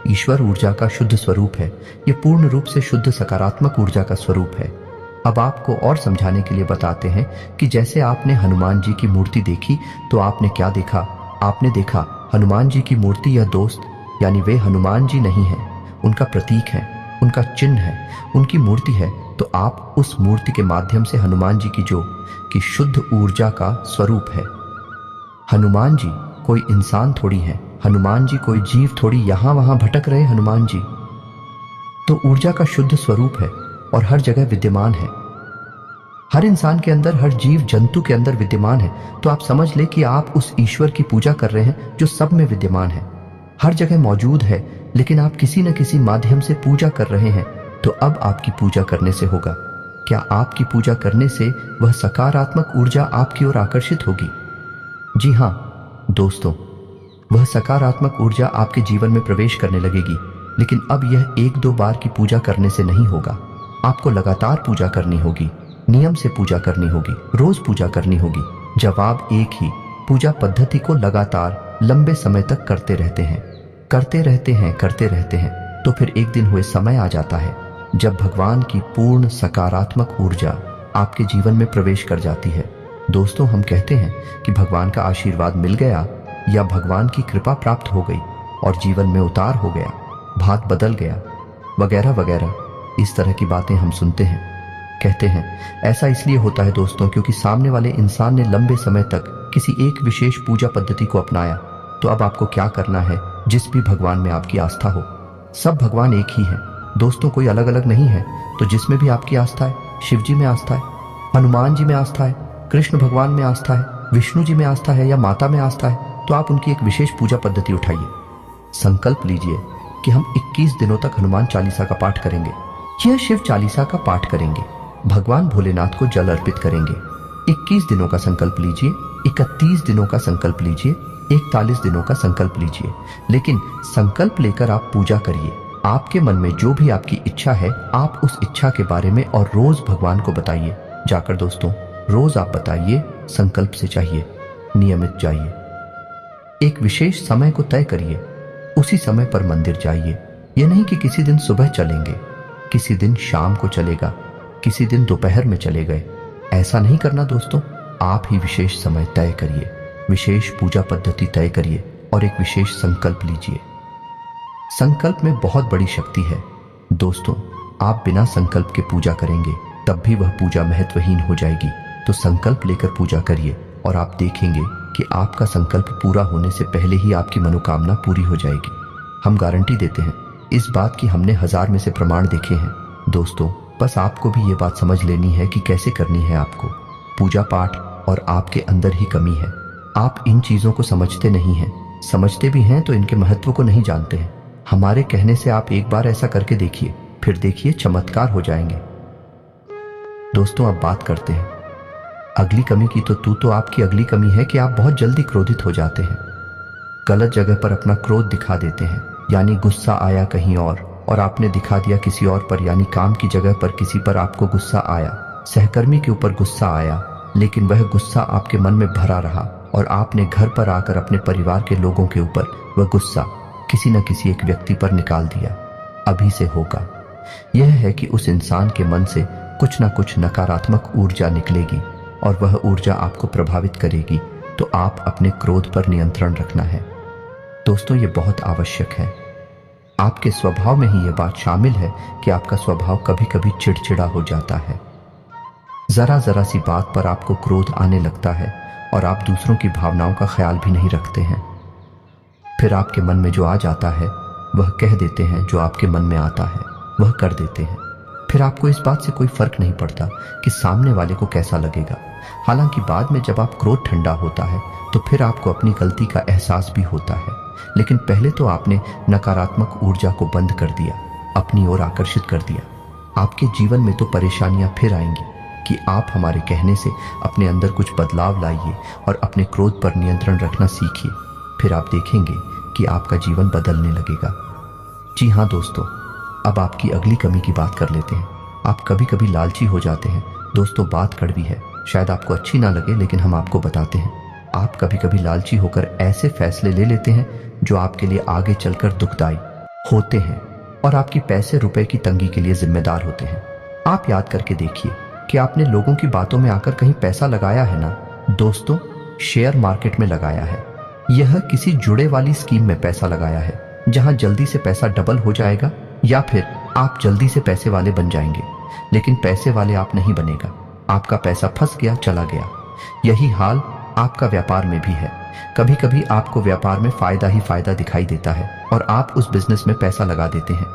A: ईश्वर ऊर्जा का शुद्ध स्वरूप है। यह पूर्ण रूप से शुद्ध सकारात्मक ऊर्जा का स्वरूप है। अब आपको और समझाने के लिए बताते हैं कि जैसे आपने हनुमान जी की मूर्ति देखी तो आपने क्या देखा? आपने देखा हनुमान जी की मूर्ति यह दोस्त, यानी वे हनुमान जी नहीं है, उनका प्रतीक है, उनका चिन्ह है, उनकी मूर्ति है। तो आप उस मूर्ति के माध्यम से हनुमान जी की शुद्ध ऊर्जा का स्वरूप है। हनुमान जी कोई इंसान थोड़ी है, हनुमान जी कोई जीव थोड़ी यहां वहां भटक रहे हनुमान जी तो ऊर्जा का शुद्ध स्वरूप है और हर जगह विद्यमान है। हर इंसान के अंदर, हर जीव जंतु के अंदर विद्यमान है। तो आप समझ ले कि आप उस ईश्वर की पूजा कर रहे हैं जो सब में विद्यमान है, हर जगह मौजूद है, लेकिन आप किसी न किसी माध्यम से पूजा कर रहे हैं। तो अब आपकी पूजा करने से होगा क्या? आपकी पूजा करने से वह सकारात्मक ऊर्जा आपकी ओर आकर्षित होगी। जी हां दोस्तों, वह सकारात्मक ऊर्जा आपके जीवन में प्रवेश करने लगेगी। लेकिन अब यह एक दो बार की पूजा करने से नहीं होगा। आपको लगातार पूजा करनी होगी, नियम से पूजा करनी होगी, रोज पूजा करनी होगी। जवाब एक ही, पूजा पद्धति को लगातार लंबे समय तक करते रहते हैं, करते रहते हैं। तो फिर एक दिन हुए समय आ जाता है जब भगवान की पूर्ण सकारात्मक ऊर्जा आपके जीवन में प्रवेश कर जाती है। दोस्तों, हम कहते हैं कि भगवान का आशीर्वाद मिल गया या भगवान की कृपा प्राप्त हो गई और जीवन में उतार हो गया, भाग बदल गया, वगैरह वगैरह। इस तरह की बातें हम सुनते हैं, कहते हैं। ऐसा इसलिए होता है दोस्तों क्योंकि सामने वाले इंसान ने लंबे समय तक किसी एक विशेष पूजा पद्धति को अपनाया। तो अब आपको क्या करना है? जिस भी भगवान में आपकी आस्था हो, सब भगवान एक ही हैं दोस्तों, कोई अलग अलग नहीं है। तो जिसमें भी आपकी आस्था है, शिव जी में आस्था है, हनुमान जी में आस्था है, कृष्ण भगवान में आस्था है, विष्णु जी में आस्था है या माता में आस्था है, तो आप उनकी एक विशेष पूजा पद्धति उठाइए। संकल्प लीजिए कि हम 21 दिनों तक हनुमान चालीसा का पाठ करेंगे, यह शिव चालीसा का पाठ करेंगे, भगवान भोलेनाथ को जल अर्पित करेंगे। 21 दिनों का संकल्प लीजिए, 31 दिनों का संकल्प लीजिए, 41 दिनों का संकल्प लीजिए। लेकिन संकल्प लेकर आप पूजा करिए। आपके मन में जो भी आपकी इच्छा है, आप उस इच्छा के बारे में और रोज भगवान को बताइए। जाकर दोस्तों, रोज आप बताइए, संकल्प से चाहिए, नियमित जाइए। एक विशेष समय को तय करिए, उसी समय पर मंदिर जाइए। यह नहीं कि किसी दिन सुबह चलेंगे, किसी दिन शाम को चलेगा, किसी दिन दोपहर में चले गए। ऐसा नहीं करना दोस्तों। आप ही विशेष समय तय करिए, विशेष पूजा पद्धति तय करिए और एक विशेष संकल्प लीजिए। संकल्प में बहुत बड़ी शक्ति है दोस्तों। आप बिना संकल्प के पूजा करेंगे तब भी वह पूजा महत्वहीन हो जाएगी। तो संकल्प लेकर पूजा करिए और आप देखेंगे कि आपका संकल्प पूरा होने से पहले ही आपकी मनोकामना पूरी हो जाएगी। हम गारंटी देते हैं इस बात की, हमने 1000 में से प्रमाण देखे हैं दोस्तों। बस आपको भी ये बात समझ लेनी है कि कैसे करनी है आपको पूजा पाठ, और आपके अंदर ही कमी है। आप इन चीजों को समझते नहीं हैं, समझते भी हैं तो इनके महत्व को नहीं जानते हैं। हमारे कहने से आप एक बार ऐसा करके देखिए, फिर देखिए चमत्कार हो जाएंगे। दोस्तों, अब बात करते हैं अगली कमी की। तो आपकी अगली कमी है कि आप बहुत जल्दी क्रोधित हो जाते हैं, गलत जगह पर अपना क्रोध दिखा देते हैं। यानी गुस्सा आया कहीं और आपने दिखा दिया किसी और पर। यानी काम की जगह पर किसी पर आपको गुस्सा आया, सहकर्मी के ऊपर गुस्सा आया, लेकिन वह गुस्सा आपके मन में भरा रहा और आपने घर पर आकर अपने परिवार के लोगों के ऊपर वह गुस्सा किसी न किसी एक व्यक्ति पर निकाल दिया। अभी से होगा यह है कि उस इंसान के मन से कुछ न कुछ नकारात्मक ऊर्जा निकलेगी और वह ऊर्जा आपको प्रभावित करेगी। तो आप अपने क्रोध पर नियंत्रण रखना है दोस्तों, ये बहुत आवश्यक है। आपके स्वभाव में ही यह बात शामिल है कि आपका स्वभाव कभी कभी चिड़चिड़ा हो जाता है। जरा जरा सी बात पर आपको क्रोध आने लगता है और आप दूसरों की भावनाओं का ख्याल भी नहीं रखते हैं। फिर आपके मन में जो आ जाता है वह कह देते हैं, जो आपके मन में आता है वह कर देते हैं। फिर आपको इस बात से कोई फर्क नहीं पड़ता कि सामने वाले को कैसा लगेगा। हालांकि बाद में जब आप क्रोध ठंडा होता है तो फिर आपको अपनी गलती का एहसास भी होता है। लेकिन पहले तो आपने नकारात्मक ऊर्जा को बंद कर दिया, अपनी ओर आकर्षित कर दिया। आपके जीवन में तो परेशानियां फिर आएंगी कि आप हमारे कहने से अपने अंदर कुछ बदलाव लाइए और अपने क्रोध पर नियंत्रण रखना सीखिए। फिर आप देखेंगे कि आपका जीवन बदलने लगेगा। जी हाँ दोस्तों, अब आपकी अगली कमी की बात कर लेते हैं। आप कभी कभी लालची हो जाते हैं दोस्तों। बात कड़वी है, शायद आपको अच्छी ना लगे, लेकिन हम आपको बताते हैं। आप कभी कभी लालची होकर ऐसे फैसले ले लेते हैं जो आपके लिए आगे चलकर दुखदाई होते हैं और आपकी पैसे रुपए की तंगी के लिए जिम्मेदार होते हैं। आप याद करके देखिए कि आपने लोगों की बातों में आकर कहीं पैसा लगाया है ना दोस्तों, शेयर मार्केट में लगाया है, यह किसी जुड़े वाली स्कीम में पैसा लगाया है जहां जल्दी से पैसा डबल हो जाएगा, या फिर आप जल्दी से पैसे वाले बन जाएंगे, लेकिन पैसे वाले आप नहीं बनेगा। आपका पैसा फंस गया, चला गया। यही हाल आपका व्यापार में भी है। कभी कभी आपको व्यापार में फायदा ही फायदा दिखाई देता है और आप उस बिजनेस में पैसा लगा देते हैं।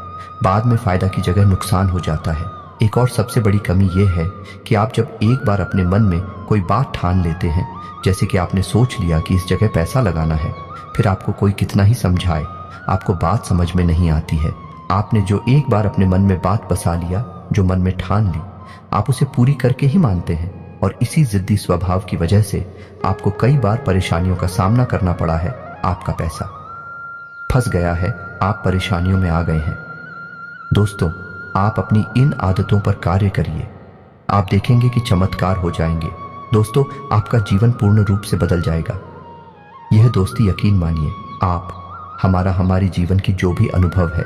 A: बाद में फायदा की जगह नुकसान हो जाता है। एक और सबसे बड़ी कमी यह है कि आप जब एक बार अपने मन में कोई बात ठान लेते हैं, जैसे कि आपने सोच लिया कि इस जगह पैसा लगाना है, फिर आपको कोई कितना ही समझाए, आपको बात समझ में नहीं आती है। आपने जो एक बार अपने मन में बात बसा लिया, जो मन में ठान ली, आप उसे पूरी करके ही मानते हैं और इसी जिद्दी स्वभाव की वजह से आपको कई बार परेशानियों का सामना करना पड़ा है। आपका पैसा फंस गया है, आप परेशानियों में आ गए हैं। दोस्तों, आप अपनी इन आदतों पर कार्य करिए, आप देखेंगे कि चमत्कार हो जाएंगे। दोस्तों, आपका जीवन पूर्ण रूप से बदल जाएगा। यह दोस्ती यकीन मानिए, आप हमारी जीवन की जो भी अनुभव है,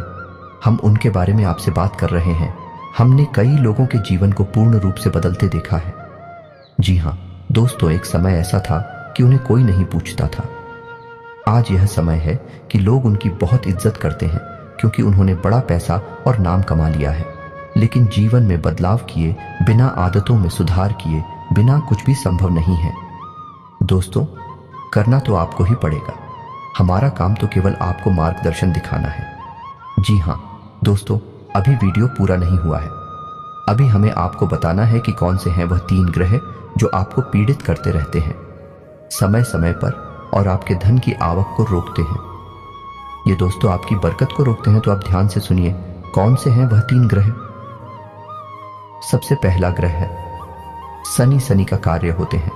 A: हम उनके बारे में आपसे बात कर रहे हैं। हमने कई लोगों के जीवन को पूर्ण रूप से बदलते देखा है। जी हाँ दोस्तों, एक समय ऐसा था कि उन्हें कोई नहीं पूछता था। आज यह समय है कि लोग उनकी बहुत इज्जत करते हैं क्योंकि उन्होंने बड़ा पैसा और नाम कमा लिया है। लेकिन जीवन में बदलाव किए बिना, आदतों में सुधार किए बिना कुछ भी संभव नहीं है। दोस्तों, करना तो आपको ही पड़ेगा। हमारा काम तो केवल आपको मार्गदर्शन दिखाना है। जी हाँ दोस्तों, अभी वीडियो पूरा नहीं हुआ है। अभी हमें आपको बताना है कि कौन से हैं वह 3 ग्रह जो आपको पीड़ित करते रहते हैं समय समय पर और आपके धन की आवक को रोकते हैं। ये दोस्तों आपकी बरकत को रोकते हैं, तो आप ध्यान से सुनिए कौन से हैं वह 3 ग्रह। सबसे पहला ग्रह है शनि। शनि का कार्य होते हैं,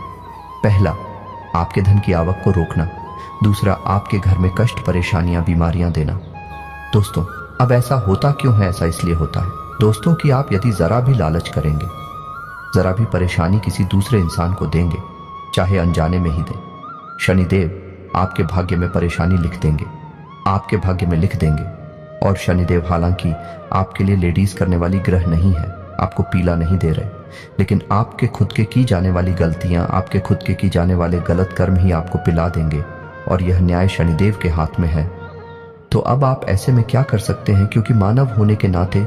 A: पहला आपके धन की आवक को रोकना, दूसरा आपके घर में कष्ट, परेशानियां, बीमारियां देना। दोस्तों, अब ऐसा होता क्यों है? ऐसा इसलिए होता है दोस्तों कि आप यदि जरा भी लालच करेंगे, जरा भी परेशानी किसी दूसरे इंसान को देंगे, चाहे अनजाने में ही दें, शनिदेव आपके भाग्य में परेशानी लिख देंगे, आपके भाग्य में लिख देंगे। और शनिदेव हालांकि आपके लिए लेडीज करने वाली ग्रह नहीं है, आपको पीला नहीं दे रहे, लेकिन आपके खुद के की जाने वाली गलतियां, आपके खुद के की जाने वाले गलत कर्म ही आपको पिला देंगे, और यह न्याय शनिदेव के हाथ में है। तो अब आप ऐसे में क्या कर सकते हैं? क्योंकि मानव होने के नाते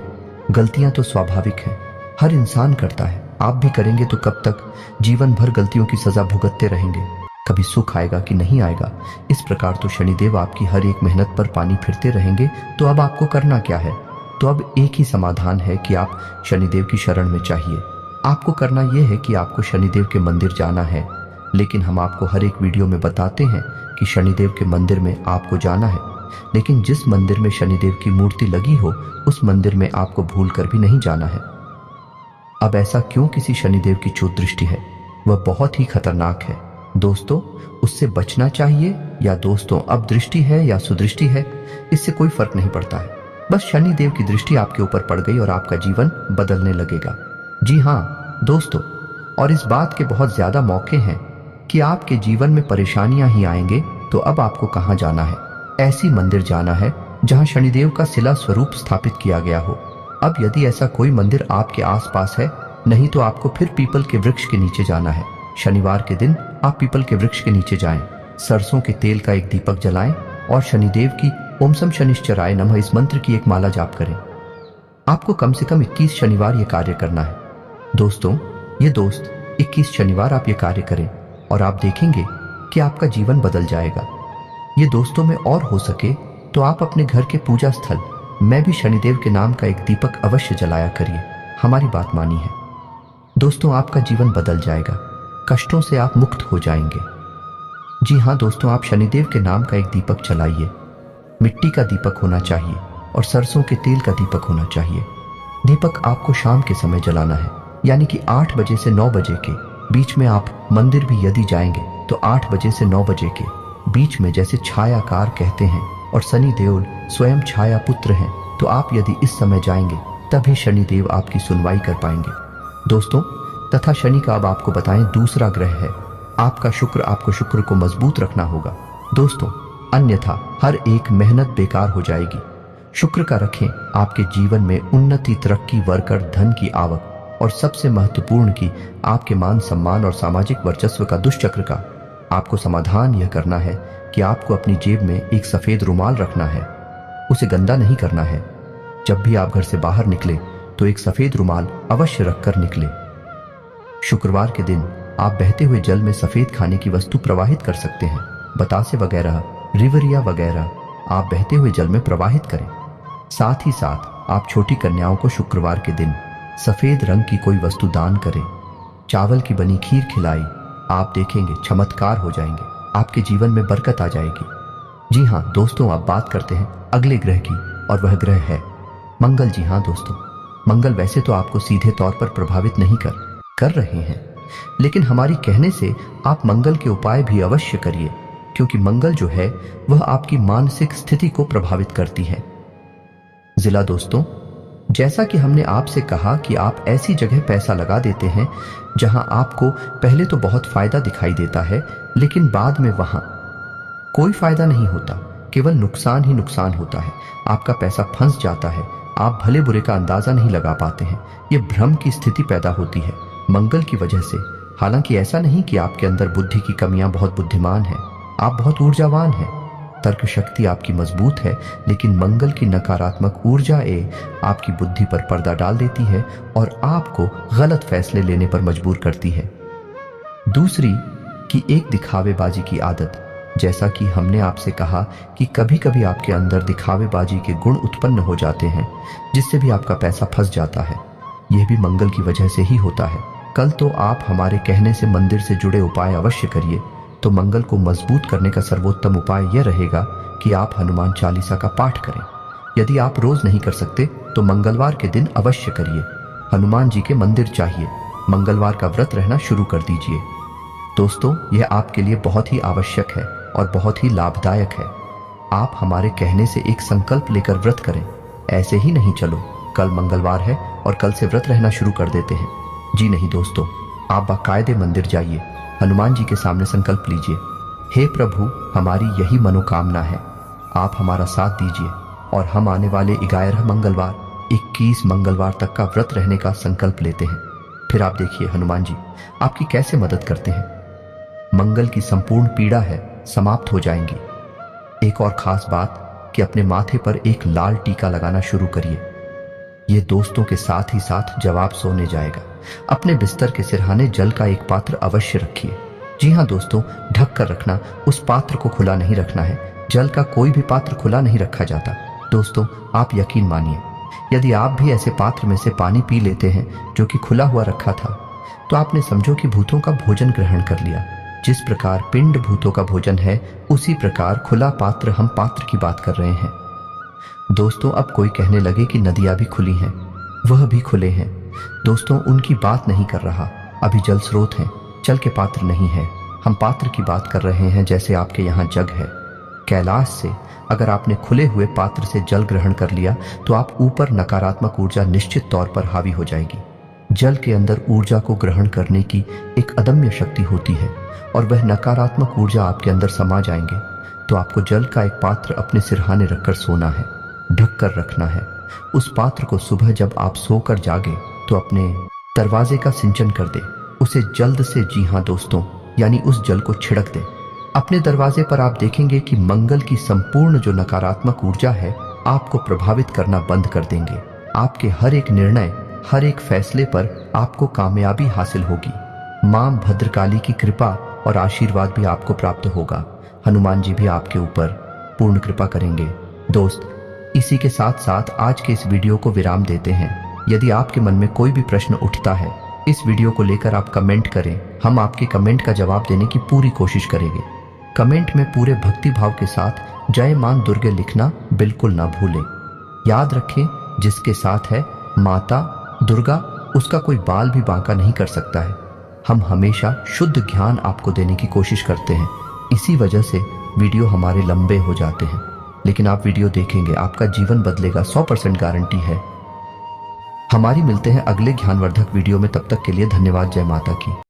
A: गलतियां तो स्वाभाविक हैं, हर इंसान करता है। आप भी करेंगे तो कब तक जीवन भर गलतियों की सजा भुगतते रहेंगे? कभी सुख आएगा कि नहीं आएगा? इस प्रकार तो शनिदेव आपकी हर एक मेहनत पर पानी फिरते रहेंगे। तो अब आपको करना क्या है? तो अब एक ही समाधान है कि आप शनिदेव की शरण में चाहिए। आपको करना यह है कि आपको शनिदेव के मंदिर जाना है। लेकिन हम आपको हर एक वीडियो में बताते हैं कि शनिदेव के मंदिर में आपको जाना है, लेकिन जिस मंदिर में शनिदेव की मूर्ति लगी हो उस मंदिर में आपको भूल कर भी नहीं जाना है। अब ऐसा क्यों? किसी शनिदेव की चूत दृष्टि है, वह बहुत ही खतरनाक है दोस्तों, उससे बचना चाहिए। या दोस्तों, अब दृष्टि है या सुदृष्टि है, इससे कोई फर्क नहीं पड़ता है। बस शनिदेव की दृष्टि आपके ऊपर पड़ गई और आपका जीवन बदलने लगेगा। जी हाँ दोस्तों, और इस बात के बहुत ज्यादा मौके हैं कि आपके जीवन में परेशानियां ही आएंगे। तो अब आपको कहां जाना है? ऐसी मंदिर जाना है जहां शनिदेव का शिला स्वरूप स्थापित किया गया हो। अब यदि ऐसा कोई मंदिर आपके आसपास है, नहीं तो आपको फिर पीपल के वृक्ष के नीचे जाना है। शनिवार के दिन आप पीपल के वृक्ष के नीचे जाएं, सरसों के तेल का एक दीपक जलाएं और शनिदेव की ओम सम शनिश्चराय नमः इस मंत्र की एक माला जाप करें। आपको कम से कम 21 शनिवार ये कार्य करना है दोस्तों। ये दोस्त 21 शनिवार आप ये कार्य करें और आप देखेंगे कि आपका जीवन बदल जाएगा। ये दोस्तों में और हो सके तो आप अपने घर के पूजा स्थल में भी शनिदेव के नाम का एक दीपक अवश्य जलाया करिए। हमारी बात मानी है दोस्तों, आपका जीवन बदल जाएगा, कष्टों से आप मुक्त हो जाएंगे। जी हाँ दोस्तों, आप शनिदेव के नाम का एक दीपक जलाइए। मिट्टी का दीपक होना चाहिए और सरसों के तेल का दीपक होना चाहिए। दीपक आपको शाम के समय जलाना है, यानी कि 8 बजे से 9 बजे के बीच में। आप मंदिर भी यदि जाएंगे तो 8 बजे से 9 बजे के बीच में, जैसे छायाकार कहते हैं, और शनि देव स्वयं छाया पुत्र हैं, तो आप यदि इस समय जाएंगे तभी शनिदेव आपकी सुनवाई कर पाएंगे दोस्तों। तथा शनि का अब आपको बताएं दूसरा ग्रह है आपको शुक्र को मजबूत रखना होगा दोस्तों, अन्यथा हर एक मेहनत बेकार हो जाएगी। शुक्र का रखें, आपके जीवन में उन्नति, तरक्की, वर्कर, धन की आवक और सबसे महत्वपूर्ण की आपके मान सम्मान और सामाजिक वर्चस्व का दुष्चक्र का आपको समाधान यह करना है कि आपको अपनी जेब में एक सफेद रुमाल रखना है। उसे गंदा नहीं करना है। जब भी आप घर से बाहर निकले तो एक सफेद रुमाल अवश्य रखकर निकले। शुक्रवार के दिन आप बहते हुए जल में सफेद खाने की वस्तु प्रवाहित कर सकते हैं। बतासे वगैरह, रिवरिया वगैरह आप बहते हुए जल में प्रवाहित करें। साथ ही साथ आप छोटी कन्याओं को शुक्रवार के दिन सफेद रंग की कोई वस्तु दान करें। चावल की बनी खीर खिलाई, आप देखेंगे चमत्कार हो जाएंगे, आपके जीवन में बरकत आ जाएगी। जी हाँ दोस्तों, आप बात करते हैं अगले ग्रह की और वह ग्रह है मंगल। जी हाँ दोस्तों, मंगल वैसे तो आपको सीधे तौर पर प्रभावित नहीं कर रहे हैं, लेकिन हमारी कहने से आप मंगल के उपाय भी अवश्य करिए, क्योंकि मंगल जो है वह आपकी मानसिक स्थिति को प्रभावित करती है। जिला दोस्तों, जैसा कि हमने आपसे कहा कि आप ऐसी जगह पैसा लगा देते हैं जहां आपको पहले तो बहुत फायदा दिखाई देता है, लेकिन बाद में वहां कोई फायदा नहीं होता, केवल नुकसान ही नुकसान होता है। आपका पैसा फंस जाता है, आप भले बुरे का अंदाजा नहीं लगा पाते हैं। ये भ्रम की स्थिति पैदा होती है मंगल की वजह से। हालांकि ऐसा नहीं कि आपके अंदर बुद्धि की कमियां, बहुत बुद्धिमान हैं, आप बहुत ऊर्जावान हैं, तर्क शक्ति आपकी मजबूत है, लेकिन मंगल की नकारात्मक ऊर्जा आपकी बुद्धि पर पर्दा डाल देती है और आपको गलत फैसले लेने पर मजबूर करती है। दूसरी कि एक दिखावेबाजी की आदत। जैसा कि हमने आपसे कहा कि कभी कभी आपके अंदर दिखावेबाजी के गुण उत्पन्न हो जाते हैं, जिससे भी आपका पैसा फंस जाता है। यह भी मंगल की वजह से ही होता है। कल तो आप हमारे कहने से मंदिर से जुड़े उपाय अवश्य करिए। तो मंगल को मजबूत करने का सर्वोत्तम उपाय यह रहेगा कि आप हनुमान चालीसा का पाठ करें। यदि आप रोज नहीं कर सकते तो मंगलवार के दिन अवश्य करिए। हनुमान जी के मंदिर चाहिए, मंगलवार का व्रत रहना शुरू कर दीजिए। दोस्तों, यह आपके लिए बहुत ही आवश्यक है और बहुत ही लाभदायक है। आप हमारे कहने से एक संकल्प लेकर व्रत करें। ऐसे ही नहीं चलो कल मंगलवार है और कल से व्रत रहना शुरू कर देते हैं। जी नहीं दोस्तों, आप बाकायदे मंदिर जाइए, हनुमान जी के सामने संकल्प लीजिए, हे प्रभु हमारी यही मनोकामना है, आप हमारा साथ दीजिए और हम आने वाले 11 मंगलवार 21 मंगलवार तक का व्रत रहने का संकल्प लेते हैं। फिर आप देखिए हनुमान जी आपकी कैसे मदद करते हैं। मंगल की संपूर्ण पीड़ा है समाप्त हो जाएंगी। एक और खास बात कि अपने माथे पर एक लाल टीका लगाना शुरू करिए। ये दोस्तों के साथ ही साथ जवाब सोने जाएगा। अपने बिस्तर के सिरहाने जल का एक पात्र अवश्य रखिए। जी हाँ दोस्तों, ढक कर रखना, उस पात्र को खुला नहीं रखना है। जल का कोई भी पात्र खुला नहीं रखा जाता। दोस्तों, आप यकीन मानिए, यदि आप भी ऐसे पात्र में से पानी पी लेते हैं जो कि खुला हुआ रखा था, तो आपने समझो कि भूतों का भोजन ग्रहण कर लिया। जिस प्रकार पिंड भूतों का भोजन है, उसी प्रकार खुला पात्र, हम पात्र की बात कर रहे हैं। दोस्तों, अब कोई कहने लगे कि नदियां भी खुली हैं, वह भी खुले हैं। दोस्तों, उनकी बात नहीं कर रहा। अभी जल स्रोत हैं, जल के पात्र नहीं है। हम पात्र की बात कर रहे हैं, जैसे आपके यहाँ जग है। कैलाश से अगर आपने खुले हुए पात्र से जल ग्रहण कर लिया तो आप ऊपर नकारात्मक ऊर्जा निश्चित तौर पर हावी हो जाएगी। जल के अंदर ऊर्जा को ग्रहण करने की एक अदम्य शक्ति होती है और वह नकारात्मक ऊर्जा आपके अंदर समा जाएंगे। तो आपको जल का एक पात्र अपने सिरहाने रखकर सोना है, ढक कर रखना है। उस पात्र को सुबह जब आप सोकर जागे तो अपने दरवाजे का सिंचन कर दे, उसे जल्द से, जी हाँ दोस्तों, यानी उस जल को छिड़क दे अपने दरवाजे पर। आप देखेंगे कि मंगल की संपूर्ण जो नकारात्मक ऊर्जा है आपको प्रभावित करना बंद कर देंगे। आपके हर एक निर्णय, हर एक फैसले पर आपको कामयाबी हासिल होगी। मां भद्रकाली की कृपा और आशीर्वाद भी आपको प्राप्त होगा। हनुमान जी भी आपके ऊपर पूर्ण कृपा करेंगे। दोस्त, इसी के साथ साथ आज के इस वीडियो को विराम देते हैं। यदि आपके मन में कोई भी प्रश्न उठता है, इस वीडियो को लेकर आप कमेंट करें। हम आपके कमेंट का जवाब देने की पूरी कोशिश करेंगे। कमेंट में पूरे भक्ति भाव के साथ जय मां दुर्गे लिखना बिल्कुल ना भूलें। याद रखें, जिसके साथ है माता दुर्गा, उसका कोई बाल भी बांका नहीं कर सकता है। हम हमेशा शुद्ध ज्ञान आपको देने की कोशिश करते हैं। इसी वजह से वीडियो हमारे लंबे हो जाते हैं, लेकिन आप वीडियो देखेंगे, आपका जीवन बदलेगा, 100% गारंटी है। हमारी मिलते हैं अगले ज्ञानवर्धक वीडियो में। तब तक के लिए धन्यवाद। जय माता की।